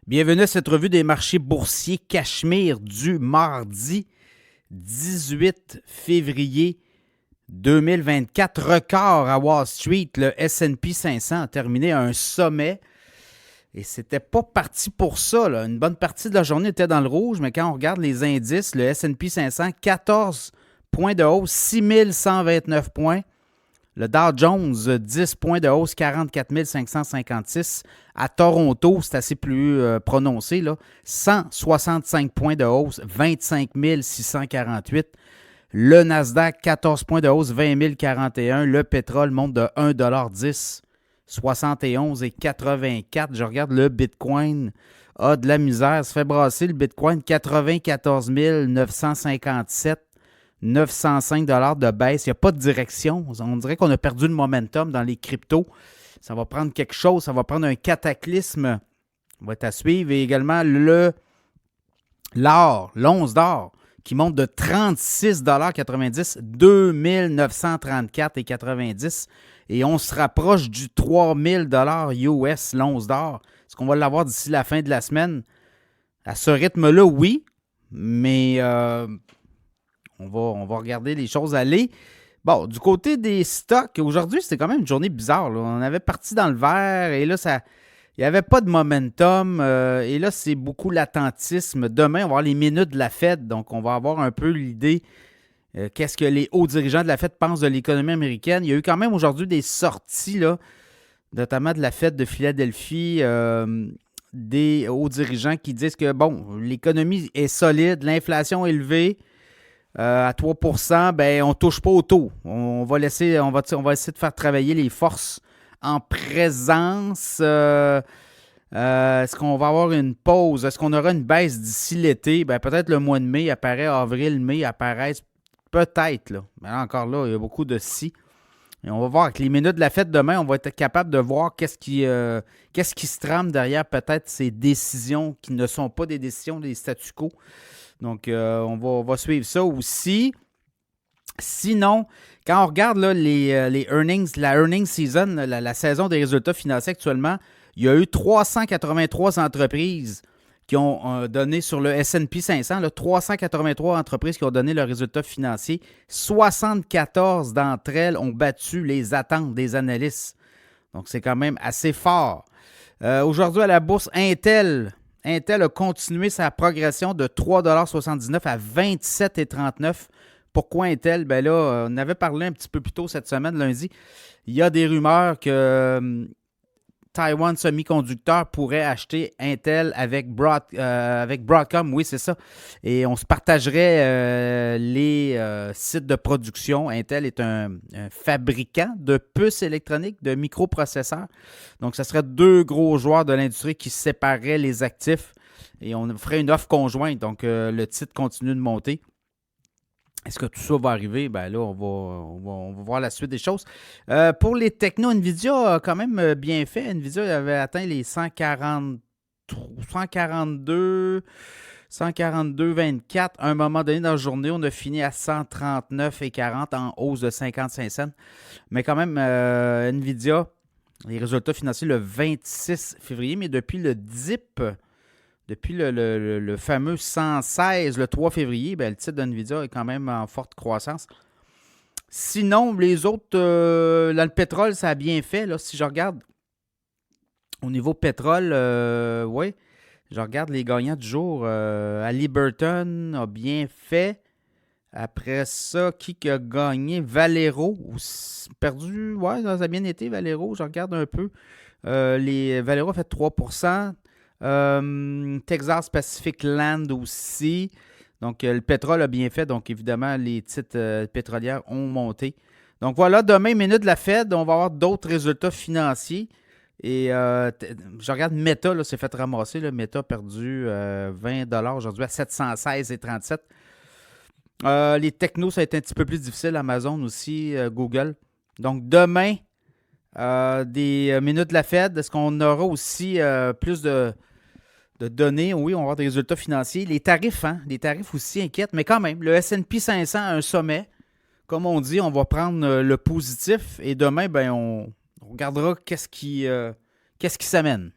Bienvenue à cette revue des marchés boursiers Cachemire du mardi 18 février 2024. Record à Wall Street, le S&P 500 a terminé à un sommet et c'était pas parti pour ça, là. Une bonne partie de la journée était dans le rouge, mais quand on regarde les indices, le S&P 500, 14 points de hausse, 6129 points. Le Dow Jones, 10 points de hausse, 44 556. À Toronto, c'est assez plus prononcé, là, 165 points de hausse, 25 648. Le Nasdaq, 14 points de hausse, 20 041. Le pétrole monte de 1,10 $, 71,84. Je regarde le Bitcoin, a de la misère. Ça fait brasser le Bitcoin, 94 957. 905 $ de baisse. Il n'y a pas de direction. On dirait qu'on a perdu le momentum dans les cryptos. Ça va prendre quelque chose. Ça va prendre un cataclysme. On va être à suivre. Et également l'or, l'once d'or, qui monte de 36,90 $, 2934,90 $. Et on se rapproche du 3000 $ US, l'once d'or. Est-ce qu'on va l'avoir d'ici la fin de la semaine? À ce rythme-là, oui. Mais on va regarder les choses aller. Bon, du côté des stocks, aujourd'hui, c'était quand même une journée bizarre, là. On avait parti dans le vert et là, il n'y avait pas de momentum. Et là, c'est beaucoup l'attentisme. Demain, on va avoir les minutes de la Fed. Donc, on va avoir un peu l'idée qu'est-ce que les hauts dirigeants de la Fed pensent de l'économie américaine. Il y a eu quand même aujourd'hui des sorties, là, notamment de la Fed de Philadelphie, des hauts dirigeants qui disent que, bon, l'économie est solide, l'inflation est élevée. À 3 %, ben, on ne touche pas au taux. On va essayer de faire travailler les forces en présence. Est-ce qu'on va avoir une pause? Est-ce qu'on aura une baisse d'ici l'été? Ben, peut-être le mois de mai apparaît, avril, mai apparaissent peut-être. Là. Mais là, encore là, il y a beaucoup de si. Et on va voir avec les minutes de la fête demain, on va être capable de voir qu'est-ce qui se trame derrière peut-être ces décisions qui ne sont pas des décisions des statu quo. Donc, on va suivre ça aussi. Sinon, quand on regarde là, les earnings, la earnings season, la saison des résultats financiers actuellement, il y a eu 383 entreprises qui ont donné sur le S&P 500, là, 383 entreprises qui ont donné leurs résultats financiers. 74 d'entre elles ont battu les attentes des analystes. Donc, c'est quand même assez fort. Aujourd'hui, à la bourse, Intel a continué sa progression de 3,79 $ à 27,39 $. Pourquoi Intel? Ben là, on avait parlé un petit peu plus tôt cette semaine, lundi. Il y a des rumeurs que Taiwan Semiconductor pourrait acheter Intel avec Broadcom. Oui, c'est ça. Et on se partagerait les sites de production. Intel est un fabricant de puces électroniques, de microprocesseurs. Donc, ce serait deux gros joueurs de l'industrie qui sépareraient les actifs et on ferait une offre conjointe. Donc, le titre continue de monter. Est-ce que tout ça va arriver? Ben là, on va voir la suite des choses. Pour les technos, NVIDIA a quand même bien fait. NVIDIA avait atteint les 142,24 à un moment donné dans la journée. On a fini à 139,40 en hausse de 55 cents. Mais quand même, NVIDIA, les résultats financiers le 26 février, mais depuis le dip, depuis le fameux 116, le 3 février, ben, le titre d'NVIDIA est quand même en forte croissance. Sinon, les autres, là, le pétrole, ça a bien fait. Là, si je regarde au niveau pétrole, oui, je regarde les gagnants du jour. Halliburton a bien fait. Après ça, qui a gagné? Valero, perdu, ouais, ça a bien été, Valero. Je regarde un peu. Valero a fait 3 %. Texas Pacific Land aussi. Donc, le pétrole a bien fait. Donc, évidemment, les titres pétrolières ont monté. Donc, voilà, demain, minute de la Fed, on va avoir d'autres résultats financiers. Et je regarde Meta, là, s'est fait ramasser. Là. Meta a perdu 20 $ aujourd'hui à 716,37 $. Les technos, ça a été un petit peu plus difficile. Amazon aussi, Google. Donc, demain, des minutes de la Fed, est-ce qu'on aura aussi plus de données? Oui, on va avoir des résultats financiers. Les tarifs aussi inquiètent, mais quand même, le S&P 500 a un sommet. Comme on dit, on va prendre le positif et demain, ben, on regardera qu'est-ce qui s'amène.